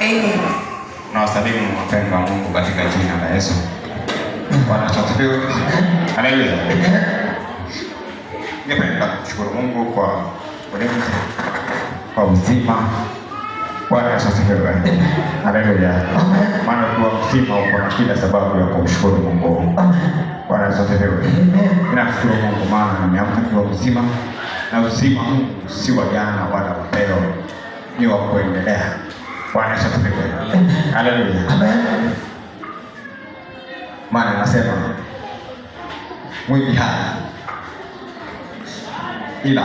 Amen. Na wasalimu wapendwa wa Mungu katika jina la Yesu. Bwana asifiwe. Haleluya. Ningependa kushukuru Mungu kwa ulinzi, kwa uzima. Bwana asifiwe. Haleluya. Maana kwa uzima uko na kila sababu ya kumshukuru Mungu. Bwana asifiwe. Ninashukuru Mungu maana nimeamka kwa uzima, na uzima huu si wa jana wala leo, ni wa kuendelea. Bwana asifiwe. Haleluya. Amen. Maana anasema mwivi hana ila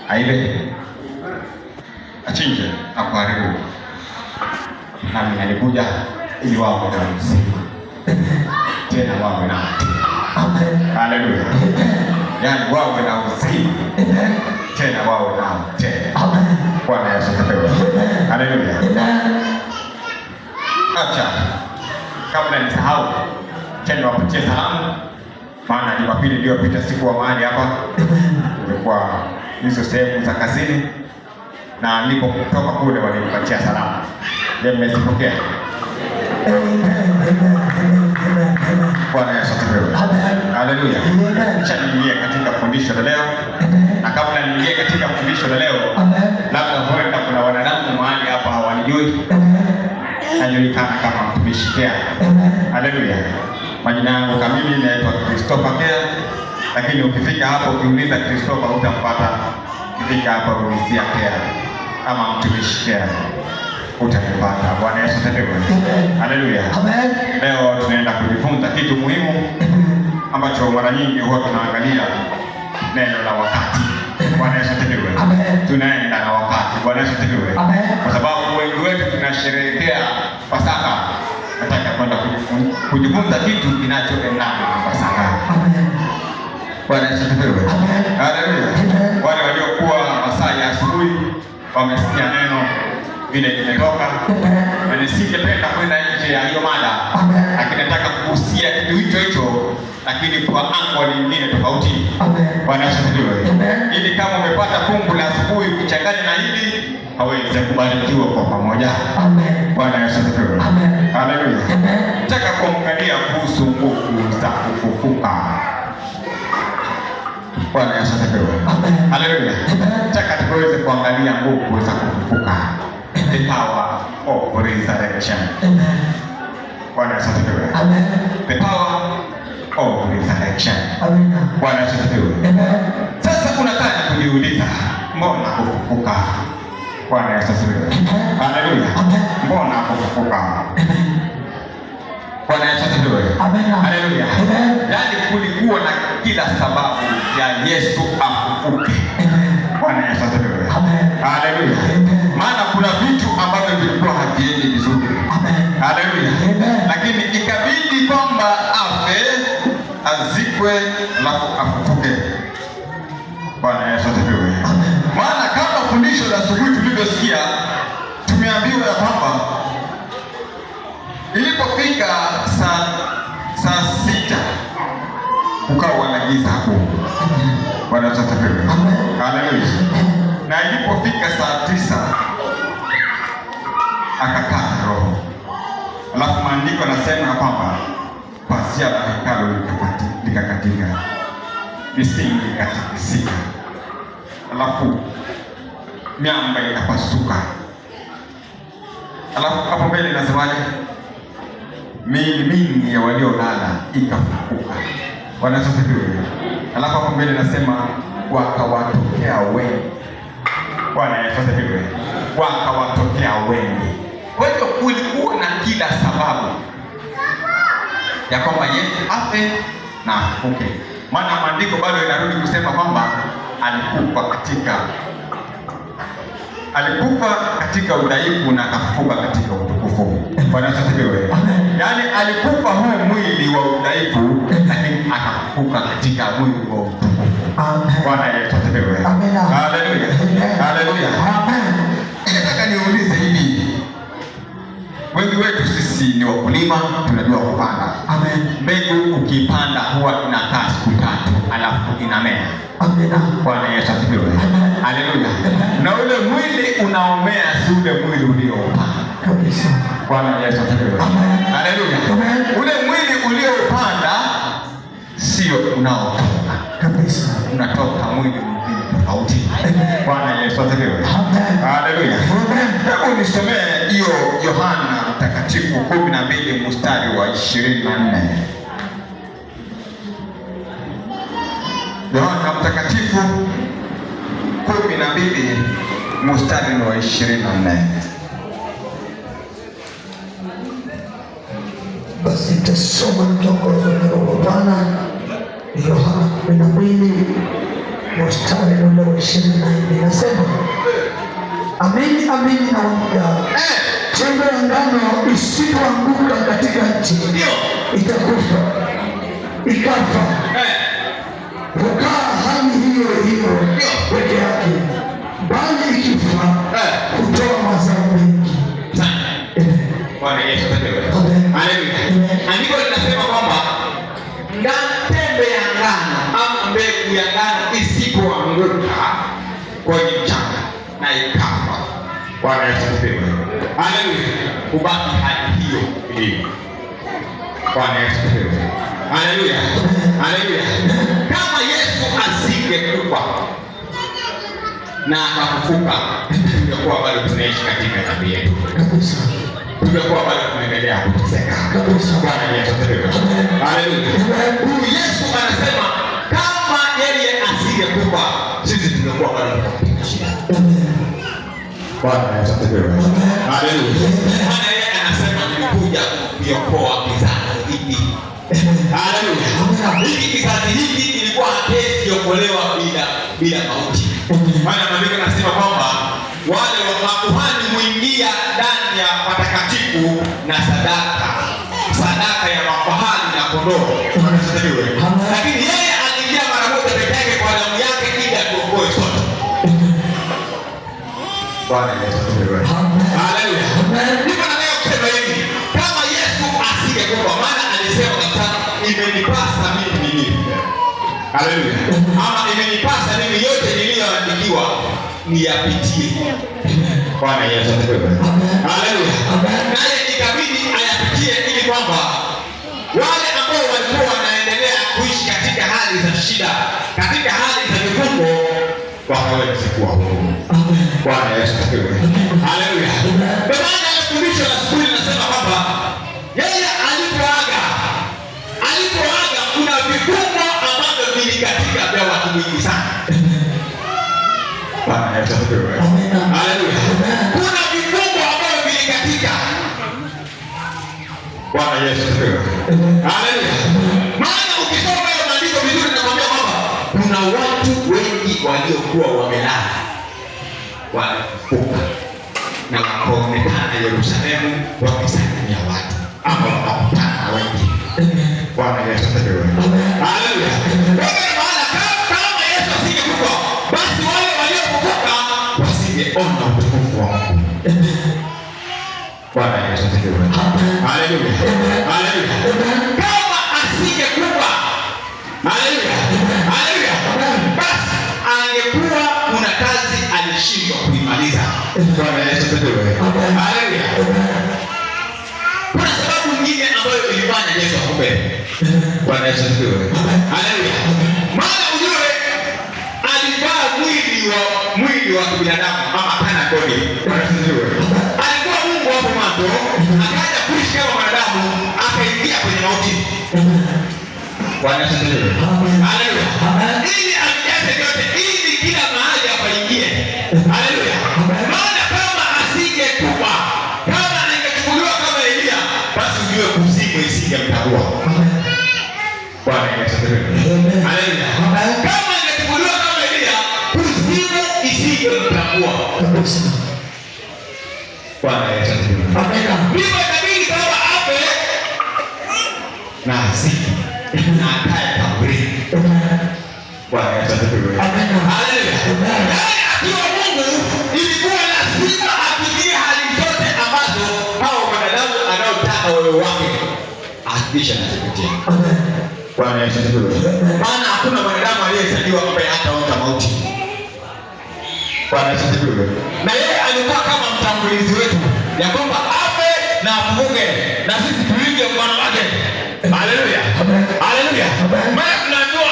aile achinje na kuharibu, nami nalikuja ili wawe na uzima tena wawe na Amen. haleluya, yaani wawe na uzima tena wawe na tena. Amen. Bwana Yesu asifiwe. Haleluya. Acha kabla nisahau, tena wapatie salamu, maana Jumapili iliyopita sikuwa mahali hapa, nilikuwa hizo sehemu za kazini, na nilipotoka kule walinipatia salamu. Je, mmezipokea? Bwana Yesu asifiwe. Haleluya. Acha niingie katika fundisho la leo, na kabla niingie katika fundisho la leo, labda huenda kuna wanadamu mahali hapa hawanijui. Najulikana kama mtumishi Kea. Haleluya. Majina yangu kamili naitwa Christopher Kea, lakini ukifika hapo ukiuliza Christopher utampata. Ukifika hapo ulizia Kea ama mtumishi Kea utanipata. Bwana Yesu asifiwe. Haleluya. Leo tunaenda kujifunza kitu muhimu ambacho mara nyingi huwa tunaangalia, neno la wakati. Bwana Yesu asifiwe. Tunaenda na wakati. Bwana Yesu asifiwe. Kwa sababu wengi wetu tunasherehekea Pasaka, nataka kwenda kujifunza kitu kinachoendana na Pasaka. Bwana Yesu asifiwe. Haleluya. Wale waliokuwa masaa ya asubuhi wamesikia neno vile limetoka, na nisingependa kwenda nje ya hiyo mada, lakini nataka kuhusia kitu hicho lakini kwa angle nyingine tofauti. Bwana Yesu asifiwe. Ili kama umepata fungu la asubuhi kuchanganya na hili, hawezi kubarikiwa kwa pamoja. Bwana Yesu asifiwe. Haleluya. Nataka kuangalia kuhusu nguvu za kufufuka. Bwana Yesu asifiwe. Haleluya. Nataka tuweze kuangalia nguvu za kufufuka. The power of resurrection. Bwana Yesu asifiwe. The power of resurrection. Bwana Yesu asifiwe. Sasa unataka kujiuliza, mbona kufufuka? Bwana Yesu asifiwe. Haleluya. Mbona kufufuka? Bwana Yesu asifiwe. Haleluya. Yaani kulikuwa na kila sababu ya Yesu afufuke. Bwana Yesu asifiwe. Haleluya. Maana kuna vitu ambavyo vilikuwa haviendi vizuri. Haleluya. Lakini ikabidi kwamba afe, azikwe, alafu afufuke. Bwana Yesu asifiwe. Maana kama fundisho la asubuhi tulivyosikia, tumeambiwa ya kwamba ilipofika saa 6 kukawa na giza hapo. Bwana Yesu asifiwe. Haleluya. Na ilipofika saa 9 akakaa Roho. Alafu maandiko yanasema kwamba pazia la hekalu likakatika, misingi ikatikisika, alafu miamba ikapasuka. Alafu hapo mbele inasemaje? Miili mingi ya waliolala ikafufuka. Bwana Yesu asifiwe. Alafu hapo mbele inasema wakawatokea wengi. Bwana Yesu asifiwe. Wakawatokea wengi. Kwa hiyo kulikuwa na kila sababu ya kwamba Yesu afe na afufuke. Maana maandiko bado yanarudi kusema kwamba alikufa katika udhaifu na akafufuka katika utukufu. Bwana Yesu asifiwe. Yaani alikufa huu mwili wa udhaifu, lakini akafufuka katika mwili wa utukufu. Bwana Yesu asifiwe. Haleluya. Haleluya. Nataka niulize hivi, wengi wetu sisi ni wakulima, tunajua kupanda. Mbegu ukipanda huwa inakaa siku 3 alafu inamea. Bwana Yesu asifiwe. Haleluya. Na ule mwili unaomea si ule mwili uliopanda. Kabisa. Bwana Yesu asifiwe. Haleluya. Ule mwili uliopanda sio unaotoka. Kabisa. Unatoka mwili mwingine tofauti. Bwana Yesu asifiwe. Haleluya. Hebu nisomee hiyo Yohana Mtakatifu 12 mstari wa 24. Yohana Mtakatifu 12 mstari wa 24. Basi tasoma mtongozo wa Bwana. Yohana 12 mstari wa 24 nasema, amini amini nawaambia, chembe ya ngano isipoanguka katika nchi itakufa, ikafa, hukaa hali hiyo hiyo peke yake, bali ikifa hutoa mazao mengi. Bwana Yesu asifiwe. Haleluya. Andiko linasema kwamba tembe ya ngano ama mbegu ya ngano isipoanguka kwenye mchanga na ikafa. Bwana Yesu asifiwe. Haleluya. Kubaki hali hiyo ilivyo. Bwana Yesu asifiwe. Haleluya. Haleluya. Kama Yesu asingekufa na akafufuka, tungekuwa bado tunaishi katika dhambi yetu. Tungekuwa bado tunaendelea kuteseka. Bwana Yesu asifiwe. Haleluya. Huyu Yesu anasema kama yeye asingekufa, sisi tungekuwa bado tunapitia shida. Bwana Yesu asifiwe. Haleluya. Maana yeye anasema nilikuja kuokoa kizazi hiki. Haleluya. Hiki kizazi hiki kilikuwa hakiokolewa bila mauti. Maana maandiko yanasema kwamba wale wa makuhani huingia ndani ya patakatifu na sadaka ya mafahali na kondoo. Lakini yeye aliingia mara moja peke yake kwa damu yake ili atuokoe sote. Bwana Yesu asifiwe. Haleluya. Ndipo nataka kusema hivi, kama Yesu asingekufa, maana alisema kabisa imenipasa mimi nife. Haleluya. Ama imenipasa mimi yote niliyoandikiwa niyapitie. Bwana Yesu asifiwe. Haleluya. Naye ikabidi ayapitie ili kwamba wale ambao walikuwa wanaendelea kuishi katika hali za shida, katika hali za vifungo, wakaweza kuwa huru. Bwana Yesu asifiwe. Haleluya. Kwa maana ya fundisho la siku linasema kwamba yeye alipoaga kuna vifungo ambavyo vilikatika vya watu wengi sana. Bwana Yesu asifiwe. Haleluya. Kuna vifungo ambavyo vilikatika. Bwana Yesu asifiwe. Haleluya. Maana ukisoma hiyo maandiko vizuri nakwambia kwamba kuna watu wengi waliokuwa wamelala walifufuka na wakaonekana Yerusalemu wakisalimia watu ama wakakutana wengi. Bwana Yesu asifiwe. Haleluya. Maana kama Yesu asingekufa, basi wale waliofufuka wasingeona utukufu wa Mungu. Bwana Yesu asifiwe. Haleluya. Haleluya. Kama asingekufa, haleluya, haleluya, basi angekuwa kuna kazi alishindwa kuimaliza. Bwana Yesu asifiwe. Haleluya. Kuna sababu nyingine ambayo ilifanya Yesu akufe. Bwana Yesu asifiwe. Haleluya. Maana ujue alivaa mwili wa binadamu ama kana kodi. Bwana Yesu asifiwe. Alikuwa Mungu hapo mwanzo, akaja kuishi kama mwanadamu, akaingia kwenye mauti. Bwana Yesu asifiwe. Haleluya. Ili ajaze yote, ili kila mahali apaingie. Haleluya. Maana kama asingekufa, kama angechukuliwa kama Elia, basi ujue kuzimu isingemtambua. Bwana Yesu asifiwe. Haleluya. Kama angechukuliwa kama Elia, kuzimu isingemtambua. Bwana Yesu asifiwe. Ndipo itabidi kwamba afe na asiki na akae kaburini. Bwana Yesu asifiwe. Haleluya. Akiwa Mungu ilikuwa lazima apitie hali zote ambazo hao wanadamu anaotaka wewe wake hakikisha anazipitia. Bwana Yesu asifiwe. Maana hakuna mwanadamu aliyezaliwa ambaye hataonja mauti. Bwana Yesu asifiwe. Na yeye alikuwa kama mtangulizi wetu ya kwamba afe na afufuke na sisi tuige mfano wake. Haleluya. Haleluya. Maana tunajua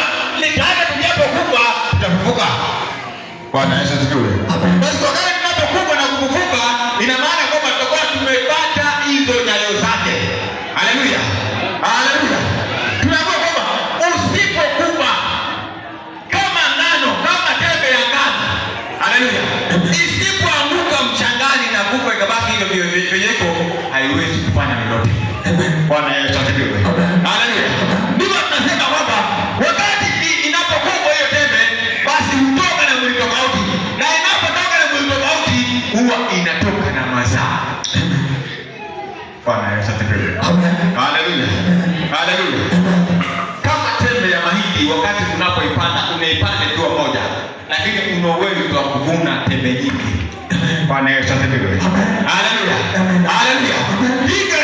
hata tujapokufa tutafufuka. Bwana Yesu asifiwe. Basi wakati tunapokufa na kufufuka ina maana kwamba tutakuwa tumepata hizo nyayo zake. Haleluya. Haleluya. Tunaambiwa kwamba usipokufa kama ngano, kama tembe ya ngano, haleluya, isipoanguka mchangani na kufa ikabaki hivyo vyenyeko, haiwezi kufanya lolote. Bwana Yesu asifiwe. Haleluya. Ndivyo tunasema kwamba wakati inapokufa hiyo tembe, basi hutoka na mwili tofauti, na inapotoka na mwili tofauti huwa inatoka na mazao. Bwana Yesu asifiwe. Haleluya. Haleluya. Kama tembe ya mahindi wakati unapoipanda unaipanda tu moja, lakini una uwezo wa kuvuna tembe nyingi. Bwana Yesu asifiwe. Haleluya. Haleluya. Hivyo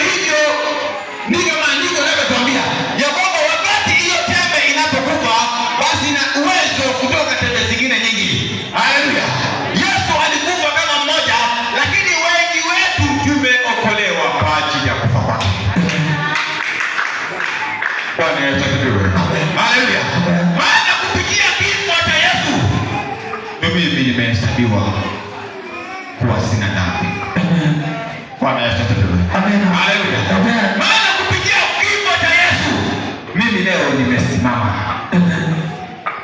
ndivyo maandiko yanatuambia ya kwamba wakati hiyo tembe inapokufa basi ina uwezo kutoka tembe zingine nyingi. Haleluya. Yesu alikufa kama mmoja, lakini wengi wetu tumeokolewa kwa ajili ya kufa kwake. Bwana Yesu asifiwe. Haleluya. Maana kupitia kifo cha Yesu mimi nimehesabiwa kuwa sina dhambi. Bwana Yesu asifiwe. Haleluya. Maana kupitia kifo cha Yesu mimi leo nimesimama.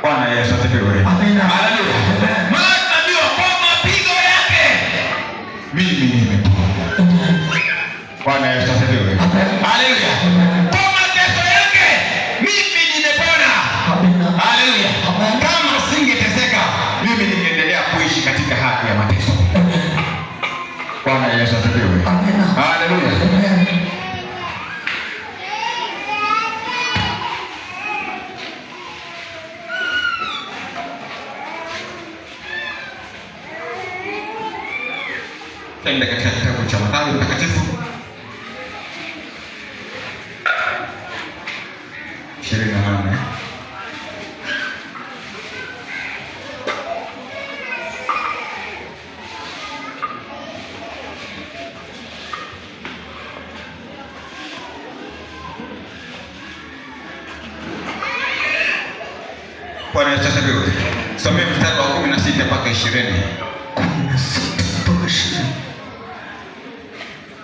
Bwana Yesu asifiwe. Haleluya. Maana ndio kwa mapigo yake mimi nimepona. Bwana Yesu asifiwe. Haleluya. Kwa mateso yake mimi nimepona. Haleluya. Kama singeteseka mimi ningeendelea kuishi katika haki ya mateso. Bwana Yesu asifiwe. Haleluya. Tenda katika kitabu cha Mathayo Mtakatifu 28. Bwana Yesu asifiwe. Somea mstari wa 16 mpaka 20. 16 mpaka 20.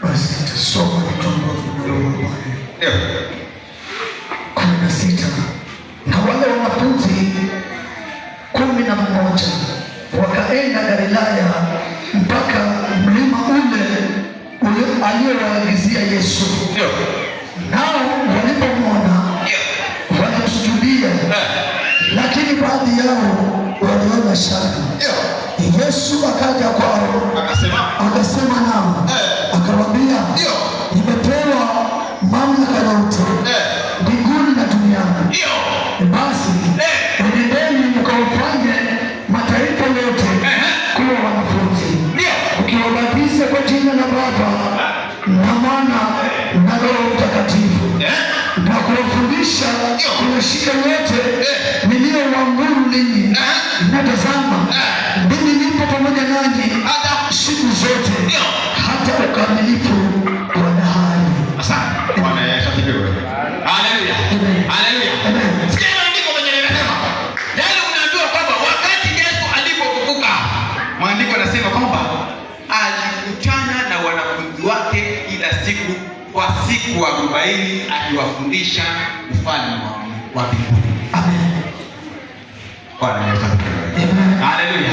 Basi tutasoma kutoka Ufunuo pale. Ndio. 16. Na wale wanafunzi 11 wakaenda Galilaya mpaka mlima ule aliowaagizia Yesu. Ndio. Nao walipomwona walimsujudia. Lakini baadhi yao waliona shaka. Yesu akaja kwao akasema nao akawaambia, nimepewa mamlaka yote mbinguni na duniani. Basi enendeni mkawafanye mataifa yote kuwa wanafunzi, ukiwabatiza kwa jina la Baba na Mwana na Roho Mtakatifu, na kuwafundisha kuyashika yote niliyowaamuru ninyi. Na tazama, mimi nipo pamoja nanyi siku zote hata ukamilifu wa dahari. Asante. Bwana Yesu asifiwe. Haleluya. Haleluya. Sikia maandiko kwenye linasema, yaani unaambiwa kwamba wakati Yesu alipofufuka, maandiko yanasema kwamba alikutana na wanafunzi wake kila siku kwa siku 40 akiwafundisha ufalme wa mbinguni. Amen. Bwana Yesu asifiwe. Haleluya.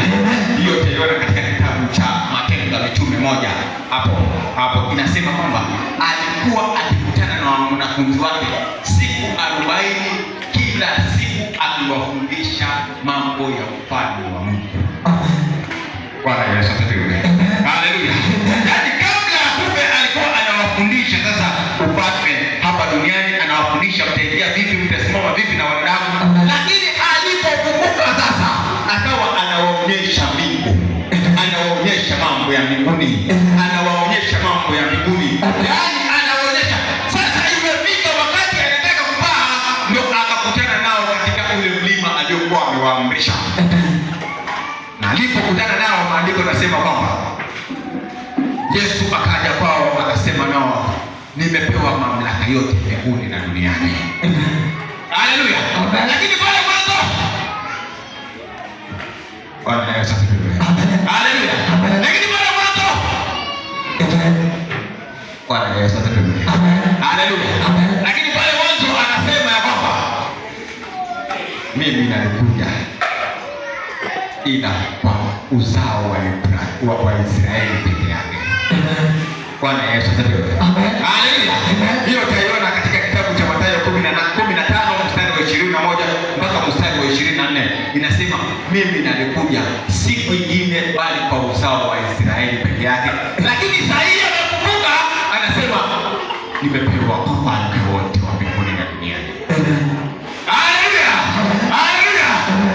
Hiyo utaiona katika kitabu cha Matendo ya Mitume 1. Hapo inasema kwamba alikuwa akikutana na wanafunzi wake siku 40 kila siku akiwafundisha mambo ya ufalme wa Mungu. Bwana Yesu asifiwe. Haleluya. Yaani kabla ya kufa alikuwa anawafundisha sasa ufalme hapa duniani, anawafundisha mtaingia vipi, mtasimama vipi na wanadamu. Lakini alipofufuka sasa akawa anawaonyesha mbingu, anawaonyesha mambo ya mbinguni, anawaonyesha mambo ya mbinguni. Yaani anawaonyesha sasa imefika wakati anataka kupaa, ndio akakutana nao katika ule mlima aliokuwa amewaamrisha. Na alipokutana nao anasema kwamba Yesu akaja kwao akasema nao, nimepewa mamlaka yote mbinguni na duniani. Haleluya. Lakini pale mwanzo Bwana Yesu asifiwe. Haleluya. Lakini pale mwanzo Bwana Yesu asifiwe. Haleluya. Lakini pale mwanzo anasema ya kwamba mimi nalikuja ila kwa uzao wa Israeli peke yake. Bwana Yesu asifiwe. Haleluya. Hiyo utaiona katika kitabu cha Mathayo 15 mstari wa 21 mpaka mstari wa 24. Inasema mimi nalikuja si kwingine bali kwa uzao wa Israeli peke yake. Lakini saa hii anakumbuka anasema nimepewa ufalme wote wa mbinguni na duniani. Haleluya. Haleluya.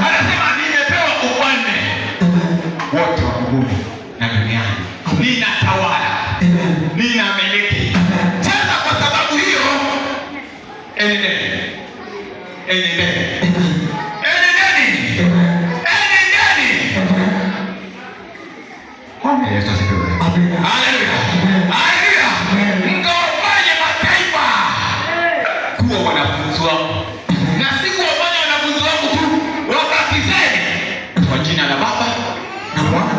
Anasema nimepewa ufalme wote wa mbinguni na duniani. Ninatawala. Ninamiliki. Sasa kwa sababu hiyo enendeni. Bwana Yesu asifiwe. Haleluya. Haleluya. Mkawafanye mataifa kuwa wanafunzi wangu. Na si kuwafanya wanafunzi wangu tu, wabatizeni kwa jina la Baba na Mwana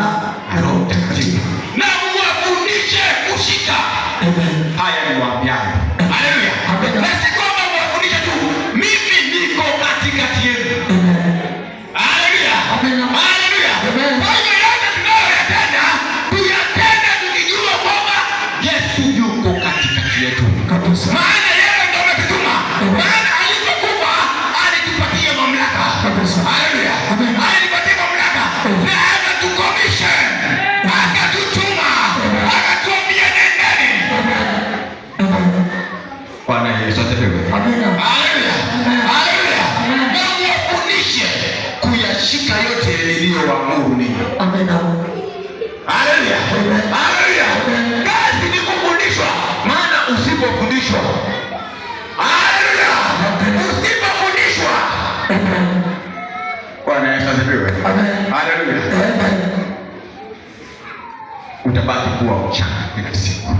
na Roho Mtakatifu. Na muwafundishe kushika haya niwaambiayo. Haleluya. Na si kwamba muwafundishe tu, mimi niko katikati yenu. Haleluya. Haleluya. Kwa hiyo yote tunayoyatenda, tuyatende tukijua kwamba Yesu yuko katikati yetu. Maana yeye ndio ametutuma. Maana alipokufa alitupatia mamlaka. Haleluya. Alitupatia mamlaka na akatukomisha. Akatutuma. Akatuambia nendeni. Bwana Yesu asifiwe. Haleluya. Haleluya. Na muwafundishe kuyashika yote niliyowaamuru ninyi. Haleluya. Haleluya. Kazi ni kufundishwa. Maana usipofundishwa, haleluya, usipofundishwa, Bwana Yesu asifiwe. Haleluya, utabaki kuwa mchanga kila siku.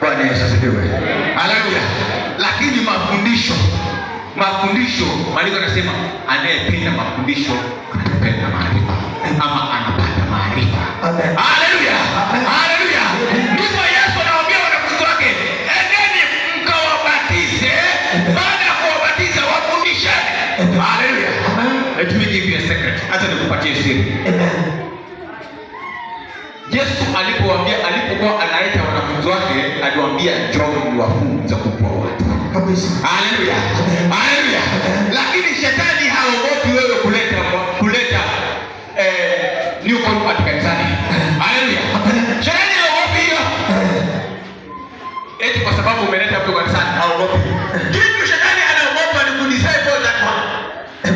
Bwana Yesu asifiwe. Haleluya. Lakini mafundisho, maandiko yanasema anayependa mafundisho anapenda maarifa ama anapata maarifa. Haleluya. Haleluya. Ndipo Yesu anawaambia wanafunzi wake, endeni mkawabatize, baada ya kuwabatiza wafundisheni. Haleluya. Let me give you a secret. Acha nikupatie siri. Yesu alipokuwa anaita wanafunzi wake, aliwaambia njoo niwafunze kukua watu. Haleluya. Haleluya. Lakini shetani haogopi wewe kuleta new convert kanisani. Haleluya. Shetani haogopi hiyo. Eti kwa sababu umeleta mtu kanisani haogopi. Kitu shetani anaogopa ni kudisciple that one.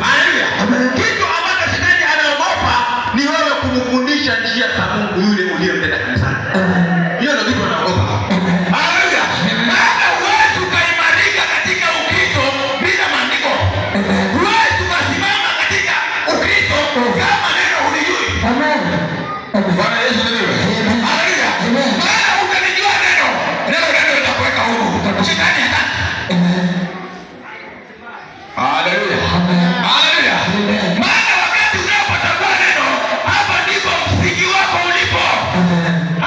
Haleluya. Kitu ambacho shetani anaogopa ni wewe kumfundisha njia za Mungu yule uliyemleta kanisani. Hiyo ndio kitu anaogopa. Haleluya. Maana huwezi ukaimarika katika Ukristo bila maandiko. Huwezi ukasimama katika Ukristo kama neno hulijui. Bwana Yesu ndiye. Haleluya. Maana utanijua neno litakuweka huru. Shetani hataki. Haleluya. Haleluya. Maana wakati unapotambua neno, hapa ndipo msingi wako ulipo.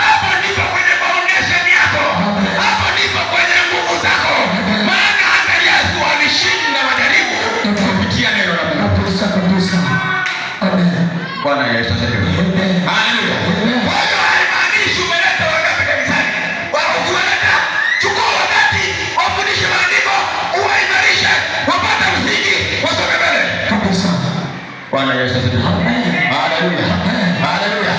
Hapo ndipo kwenye foundation yako. Hapo ndipo kwenye nguvu zako. Maana hata Yesu alishinda majaribu kupitia neno la Mungu. Bwana Yesu asifiwe. Haleluya. Kwa hiyo haimaanishi umeleta wangapi kanisani. Wao ukiwaleta, chukua wakati, wafundishe maandiko, uwaimarishe, wapate msingi, wasonge mbele. Bwana Yesu asifiwe. Haleluya. Haleluya.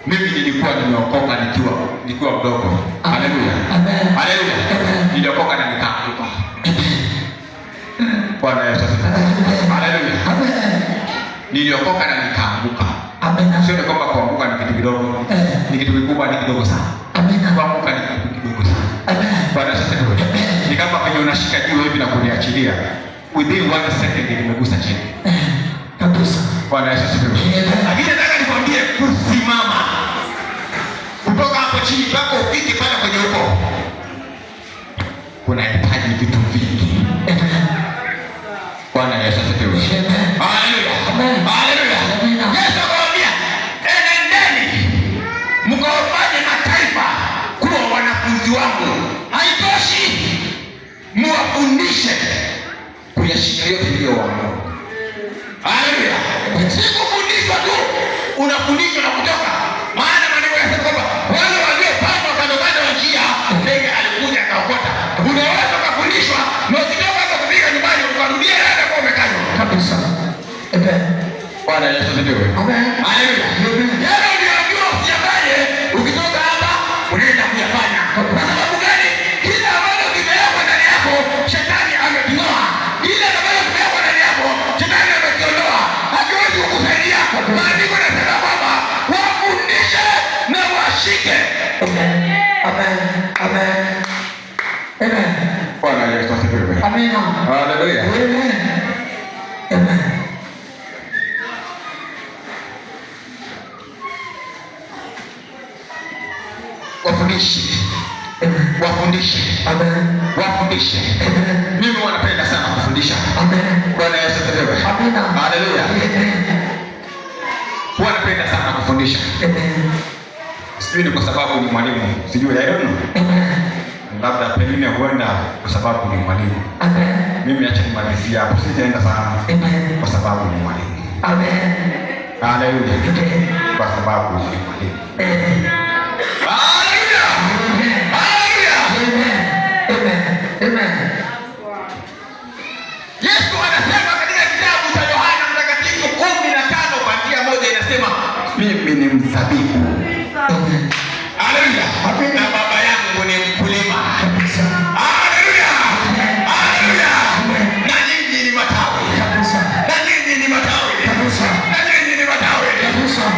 Mimi nilikuwa nimeokoka nikiwa mdogo. Haleluya. Haleluya. Niliokoka na nikaanguka. Bwana Yesu asifiwe. Haleluya. Niliokoka na nikaanguka. Sio kwamba kuanguka ni kitu kidogo. Ni kitu kikubwa, ni kidogo sana. Kuanguka ni kitu kidogo sana. Bwana Yesu asifiwe. Ni kama kwenye unashika jiwe hivi na kuniachilia. Within 1 second nimegusa chini. Kabisa. Bwana Yesu asifiwe. Lakini nataka nikwambie kusimama. Kutoka hapo chini mpaka ufike pale kwenye uko. Kunahitaji vitu vingi. Bwana Yesu asifiwe. Haleluya. Haleluya. Yesu akamwambia, "Enendeni mkawafanye mataifa kuwa wanafunzi wangu." Haitoshi. Muwafundishe kuyashika yote niliyowaamuru. Haleluya. Si kufundishwa tu, unafundishwa na kutoka. Maana maneno yanasema kwamba wale waliopangwa kando kando ya njia, ndege alikuja akaokota. Unaweza kufundishwa na ukitoka hapa kufika nyumbani ukarudia yale kwa umekanywa. Kabisa. Amen. Bwana Yesu asifiwe. Amen. Haleluya. Yale uliyoambiwa usiyafanye, ukitoka hapa unaenda kuyafanya. Kwa sababu gani? Kile ambacho kimewekwa ndani yako, shetani ameking'oa. Kile ambacho kimewekwa ndani yako, shetani amekiondoa. Hakiwezi kukusaidia. Maandiko yanasema kwamba wafundishe na washike. Amen. Amen. Amen. Amen. Bwana Yesu asifiwe. Amen. Haleluya. Amen. Amen. Wafundishe. Wafundishe. Amen. Wafundishe. Amen. Mimi wanapenda sana kufundisha. Amen. Bwana Yesu asifiwe. Amen. Haleluya. Wanapenda sana kufundisha. Amen. Sijui ni kwa sababu ni mwalimu. Sijui, I don't know. Amen. Labda pengine huenda kwa sababu ni mwalimu. Amen. Mimi acha nimalizie hapo. Sitaenda sana. Amen. Kwa sababu ni mwalimu. Amen. Haleluya. Kwa sababu ni mwalimu. Amen. Haleluya. Haleluya. Amen. Amen. Yesu anasema katika kitabu cha Yohana Mtakatifu 15 kuanzia 1 inasema, mimi ni mzabibu. Amen. Haleluya. Na baba yangu ni mkulima. Haleluya. Haleluya. Na nyinyi ni matawi. Na nyinyi ni matawi. Na nyinyi ni matawi.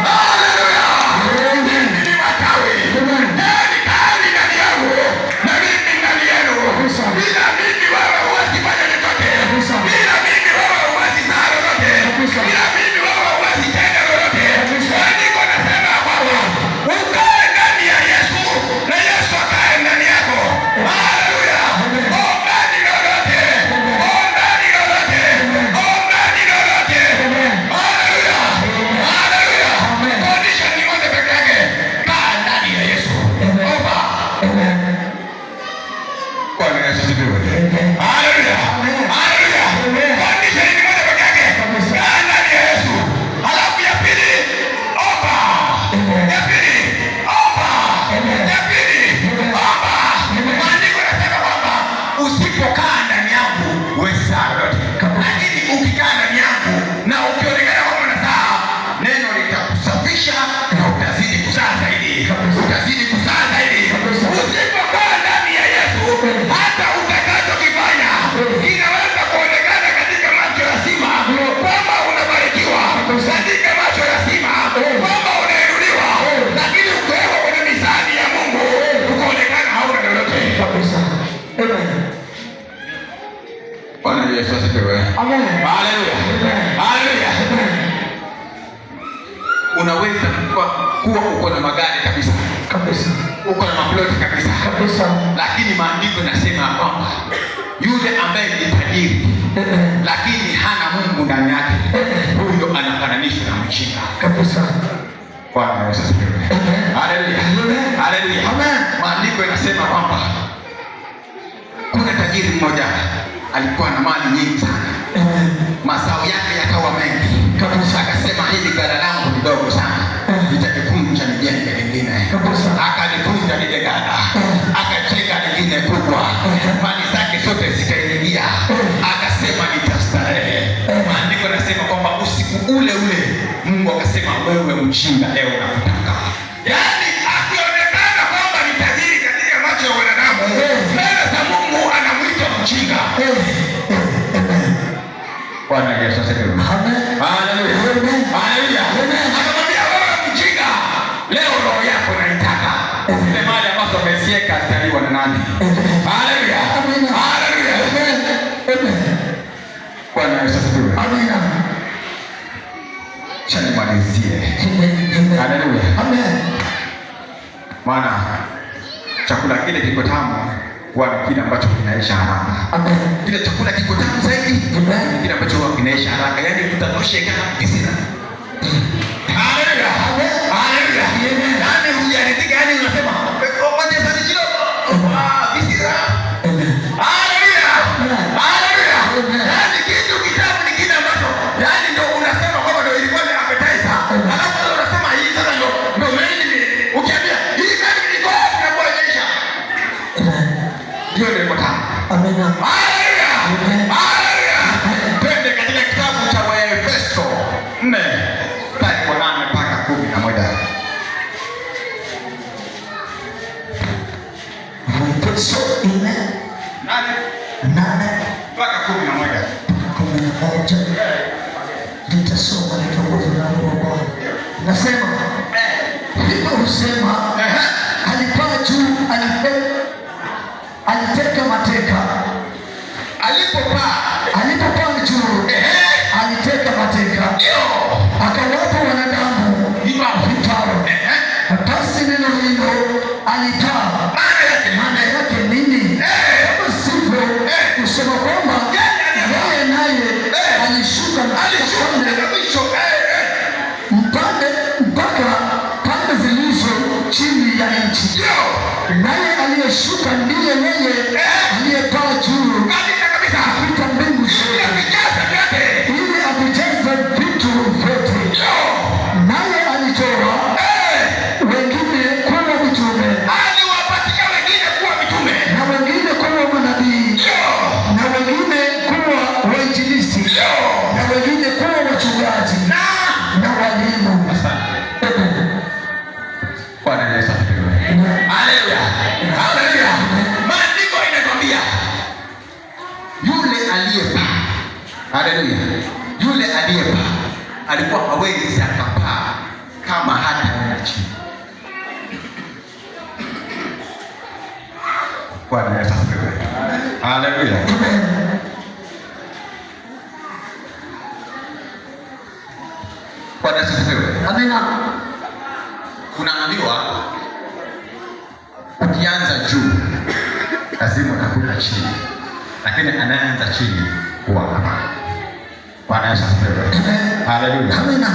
Haleluya. Nyinyi ni matawi. Yaani kaeni ndani yangu na mimi ndani yenu. Bila mimi wewe huwezi fanya chochote. Bila mimi wewe huwezi saa lolote. Bila mimi wewe huwezi tenda lolote. Maandiko yanasema kwamba ukae ndani ya Yesu na Yesu akae ndani yako. Haleluya. Ombeni lolote. Ombeni lolote. Ombeni lolote. Haleluya. Haleluya. Condition ni moja pekee yake. Kaa ndani ya Yesu. Omba. Bwana Yesu asifiwe. Haleluya. Haleluya. Condition ni moja pekee yake. Kaa ndani ya Yesu. Halafu ya pili, omba. Ya pili, omba. Ya pili, omba. Maandiko yanasema kwamba usipokaa ndani yangu huwezi saa lolote. Lakini ukikaa ndani yangu na ukionekana kwamba unasaa, neno litakusafisha na utazidi kuzaa zaidi. Utazidi kuzaa zaidi. Usipokaa ndani ya Yesu, hata utakachokifanya kinaweza kuonekana katika macho ya sima kwamba unabarikiwa, katika macho ya sima kwamba unainuliwa, lakini ukiwekwa kwenye mizani ya Mungu ukaonekana hauna lolote kabisa. Amen. Bwana Yesu asifiwe. Amen. Haleluya. Haleluya. Unaweza kuwa uko na magari kabisa. Kabisa. Uko na maploti kabisa. Kabisa. Lakini maandiko yanasema kwamba yule ambaye ni tajiri lakini hana Mungu ndani yake, huyo anafananishwa na mjinga. Kabisa. Bwana Yesu asifiwe. Haleluya. Haleluya. Maandiko yanasema kwamba kuna tajiri mmoja alikuwa na mali nyingi sana. Mazao yake yakawa mengi. Akasema hili ghala langu ni dogo sana, nitajikunja nijenge lingine. Akalikunja lile ghala, akajenga lingine kubwa, mali zake zote zikaingia. Akasema nitastarehe. Maandiko yanasema kwamba usiku ule ule Mungu akasema, wewe mjinga, leo nakutaka. Yaani akionekana kwamba ni tajiri katika macho ya wanadamu, mbele za Mungu anamuita mjinga. Bwana Yesu asifiwe. Haleluya. Haleluya. Akamwambia, wewe mjinga, leo roho yako naitaka. Ile mali ambazo umesieka zitaliwa na nani? Haleluya. Haleluya. Bwana Yesu asifiwe. Amina. Cha nimalizie. Haleluya. Amen. Maana chakula kile kiko tamu huwa ni kile ambacho kinaisha haraka. Amen. Kile chakula kiko tamu zaidi. Amen. Kile ambacho huwa kinaisha haraka. Yaani tutatosheka kabisa. Haleluya. Haleluya. Yaani hujaridhika, yaani unasema ngoja sasa kidogo. Bisira. Haleluya. Haleluya. Yaani kitu kitamu ni kile ambacho yaani ndio unasema kwamba ndio ilikuwa ni appetizer. Alafu unasema hii sasa ndio main. Ukiambia hii kani ni kwa inakuwa inaisha. Ndio ndio tamu. Amen. Haleluya. Haleluya. Twende katika kitabu cha Waefeso 4:8 mpaka 11. Waefeso 4:8 mpaka 11. Nitasoma nikiongozwa na Roho wa Bwana. Nasema hivyo husema alipaa juu, aliteka mateka. Alipopaa juu aliteka mateka, akawapa wanadamu vipao. Basi neno hilo alitaa maana yake nini? Kama sivyo kusema kwamba yeye naye alishuka mpaka pande zilizo chini ya nchi. Naye aliyeshuka ndiye yeye aliyepaa juu kupita mbingu zote, ili avijaze vitu vyote. Naye alitoa wengine kuwa mitume, na wengine kuwa manabii, na wengine kuwa wainjilisti, na wengine kuwa wachungaji na walimu. Bwana Yesu asifiwe. Haleluya. Haleluya. Maandiko inakwambia yule aliyepaa, haleluya, yule aliyepaa alikuwa hawezi akapaa kama hataenda chini. Bwana Yesu asifiwe. Haleluya. Bwana Yesu asifiwe. Amina. Unaambiwa ukianza juu lazima utakuta chini, lakini anaanza chini huwa hapa. Bwana Yesu asifiwe. Haleluya. Amina.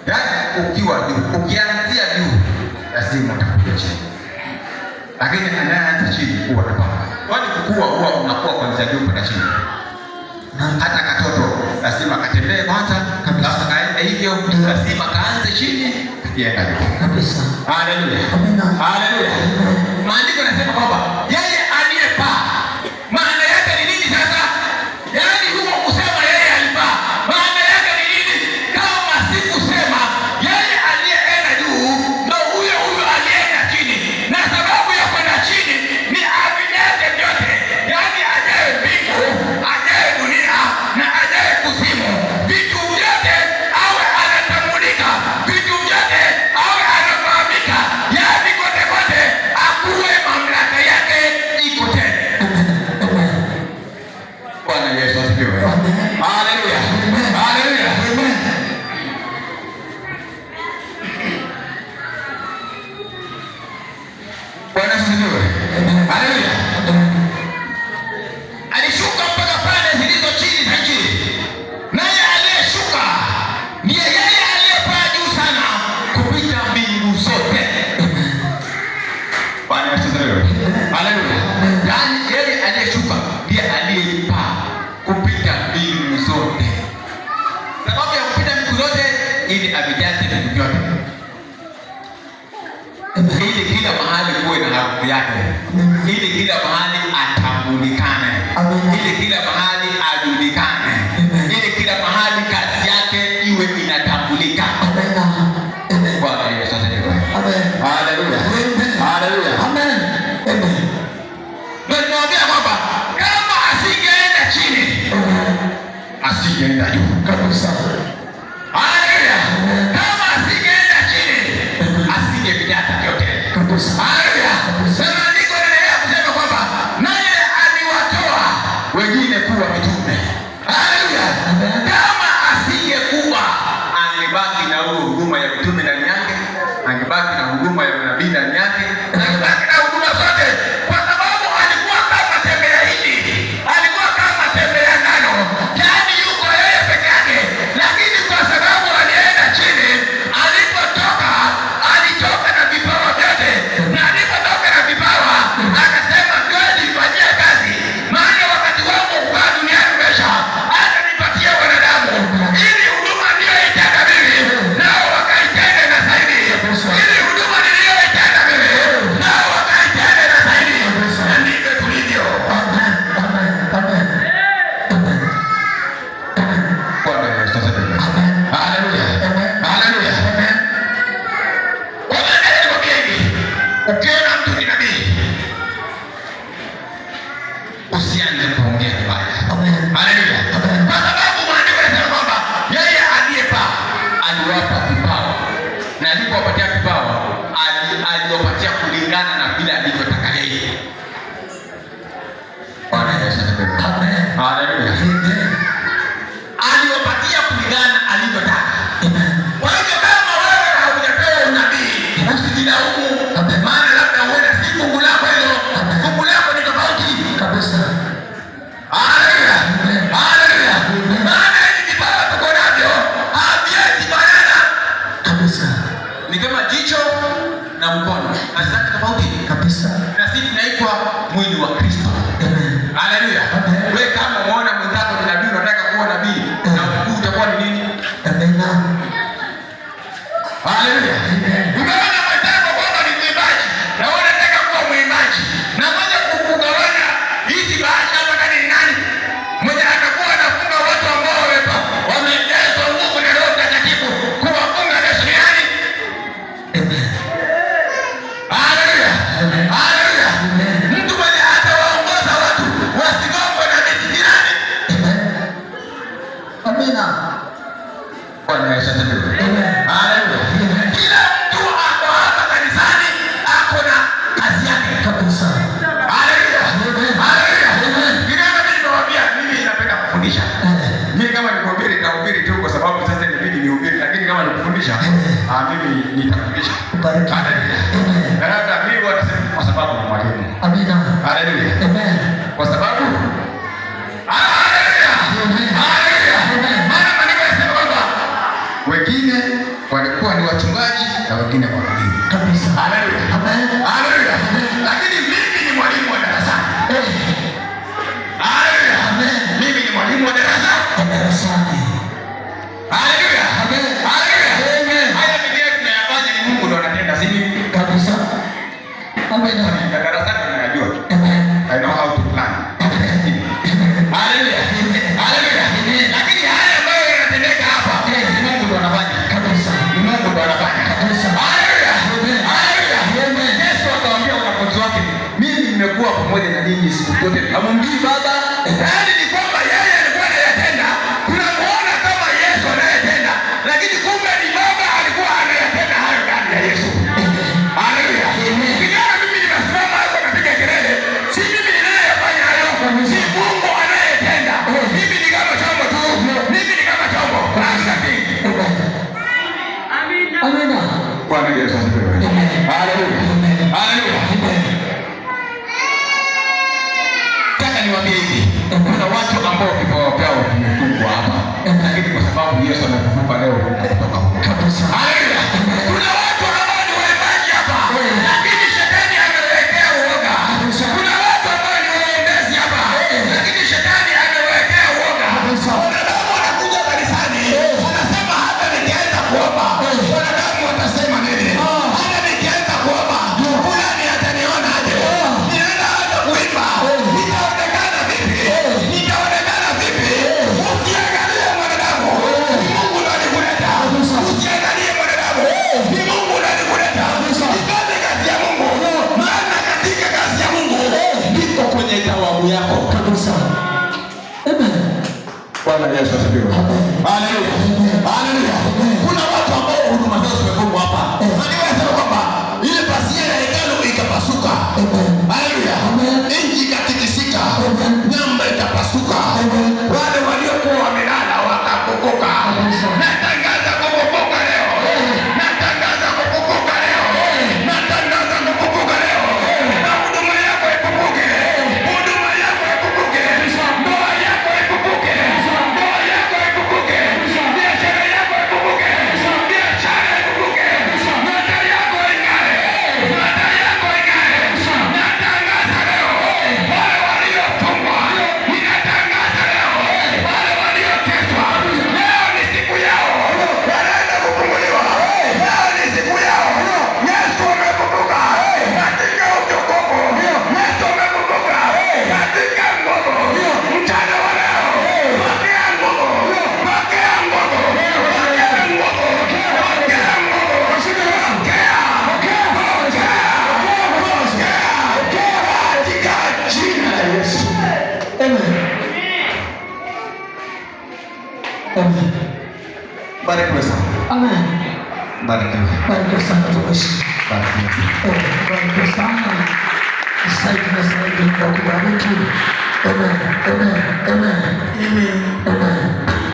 Yaani ukiwa juu, ukianzia juu lazima utakuta chini, lakini anaanza chini huwa hapa. Kwani kukua huwa unakuwa kuanzia juu kwenda chini. Hata katoto lazima katembee kwanza, kabla kaende hivyo lazima kaanze chini kienda juu kabisa. Haleluya. Haleluya. Maandiko yanasema kwamba yeye aliyepaa, maana yake ni nini sasa? Yaani huko kusema yeye alipaa, maana yake ni nini? Kama si kusema yeye aliyeenda juu ndio huyo aliyeenda chini, na sababu ya kwenda chini ni avijaze vyote, yaani ajaye mbingu, ajaye dunia na ajaye kuzimu, vitu vyote awe anatambulika, vitu vyote awe anafahamika, yaani kote kote akuwe mamlaka yake iko tena. Bwana Yesu asifiwe. Haleluya. Haleluya. Bwana Yesu asifiwe. Haleluya. Alishuka mpaka pande zilizo chini za nchi. Naye aliyeshuka ndiye yeye aliyepaa juu sana kupita mbingu zote. Bwana Yesu asifiwe. Haleluya. Yaani yeye aliyeshuka ndiye aliyepaa kupita mbingu zote. Sababu ya kupita mbingu zote ili avijaze vitu vyote, ili kila mahali kuwe na harufu yake, ili kila mahali atambulikane, ili kila mahali ajulikane, ili kila mahali kazi yake iwe inatambulika. Bwana Yesu asifiwe. Haleluya. Haleluya. Amen. Amen. Ndio niwaambia kwamba kama asingeenda chini, asingeenda juu Kabisa. Haleluya. Kama asingeenda chini, asingevijaza vyote. Kabisa. Haleluya. Sema ndiko naendelea kusema kwamba naye aliwatoa wengine kuwa mitume. Haleluya. Kama asingekuwa angebaki na huduma ya mitume ndani yake, angebaki na huduma ya nabii ndani yake, angebaki na huduma zote, kwa sababu alikuwa kama tembea hili, alikuwa kama tembea nano, yaani yuko yeye peke yake. Lakini kwa sababu alienda chini, alipotoka alitoka na vipawa vyote, na alipotoka na vipawa akasema kweli fanyia kazi, maana wakati wangu kwa duniani umesha, hata nipatie wanadamu ili huduma niliyoitenda mimi nao wakaitende na zaidi, ili huduma niliyoitenda mimi nao wakaitende na zaidi. Na ndivyo tulivyo. Bwana Yesu asifiwe. Haleluya. Haleluya. Ukiona mtu ni nabii, usianze kuongea vibaya. Haleluya. Kwa sababu maandiko yanasema kwamba yeye aliyepaa aliwapa kipawa, na alipowapatia kipawa aliwapatia kulingana na vile alivyotaka yeye. Bwana Yesu asifiwe. Haleluya. Aliwapatia kulingana alivyotaka. Kwa hivyo kama wewe haujapewa unabii, usijilaumu, maana labda uone si fungu lako hilo, fungu lako ni tofauti kabisa. Haleluya. Haleluya. Maana hivi vipawa tuko navyo haviwezi fanana kabisa. Ni kama jicho na mkono, hazina tofauti kabisa. Na sisi tunaitwa mwili wa Kristo. Haleluya. Wewe kama umeona mwenzako ni nabii, unataka kuwa nabii, na ukuu utakuwa ni nini? Haleluya. Umeona mwenzako kwamba ni mwimbaji, na wewe unataka kuwa mwimbaji, na moja kugawanya hizi bahasha hapa ndani ni nani? Mmoja atakuwa anafunga watu ambao wamejazwa nguvu na Roho Mtakatifu, kuwafunga Yesu ni nani? Haleluya. Haleluya. Mtu mwenye atawaongoza watu wasigongwe na miti ni nani? Amina. Bwana Yesu asifiwe. Haleluya. Kila mtu ako hapa kanisani ako na kazi yake kabisa. Haleluya. Haleluya. Ninaona mimi nawaambia, mimi napenda kufundisha. Mimi kama nikuhubiri nitahubiri tu kwa sababu sasa inabidi nihubiri, lakini kama nikufundisha, mimi nitafundisha. Haleluya. Na labda mimi watasema kwa sababu ni mwalimu. Amina. Haleluya. Amen. Kwa sababu haleluya. Haleluya. Maana maandiko yanasema kwamba wengine walikuwa ni wachungaji na wengine wahubiri kabisa. Haleluya. Haleluya. Lakini mimi ni mwalimu wa darasani. Haleluya. Mimi ni mwalimu wa darasani. Haleluya. Haleluya. Haya mengine tunayafanya ni Mungu ndo anatenda, si mimi kabisa. Amina. Darasani tunajua. I know how to plan. Haleluya. Haleluya. Lakini haya ambayo yanatendeka hapa ni Mungu ndo anafanya kabisa. Mungu ndo anafanya kabisa. Haleluya. Haleluya. Yesu akawaambia wanafunzi wake, mimi nimekuwa pamoja na ninyi siku zote. Hamumjui Baba? Yaani ni kwamba yeye alikuwa anayatenda. Tunamuona kama Yesu anayetenda, lakini kumbe ni Baba alikuwa anayatenda hayo ndani ya Yesu. Haleluya. Kijana mimi nimesimama hapo napiga kelele, si mimi ninayefanya hayo, si Mungu anayetenda. Mimi ni kama chombo tu. Mimi ni kama chombo. Amina. Amina. Bwana Yesu asifiwe. Haleluya. Haleluya. Nataka niwaambie hivi, kuna watu ambao vipawa vyao vimefungwa hapa, lakini kwa sababu Yesu amefufuka leo kutoka huko kabisa. Haleluya. Kuna watu ambao ni waimbaji hapa, lakini shetani amewekea uoga. Kuna watu ambao ni waombezi hapa, lakini shetani amewekea uoga. Wanadamu wanakuja kanisani, wanasema hata nikianza kuomba wanadamu watasema nini? Hata nikianza kuomba fulani ataniona aje? Ninaenda hata kuimba, nitaonekana vipi? Nitaonekana vipi? Ukiangalia mwanadamu, Mungu ndo alikuleta. Barikiwa sana tumishi. Barikiwa sana. Asante kwa kubariki. Amen. Amen. Amen. Amen. Amen.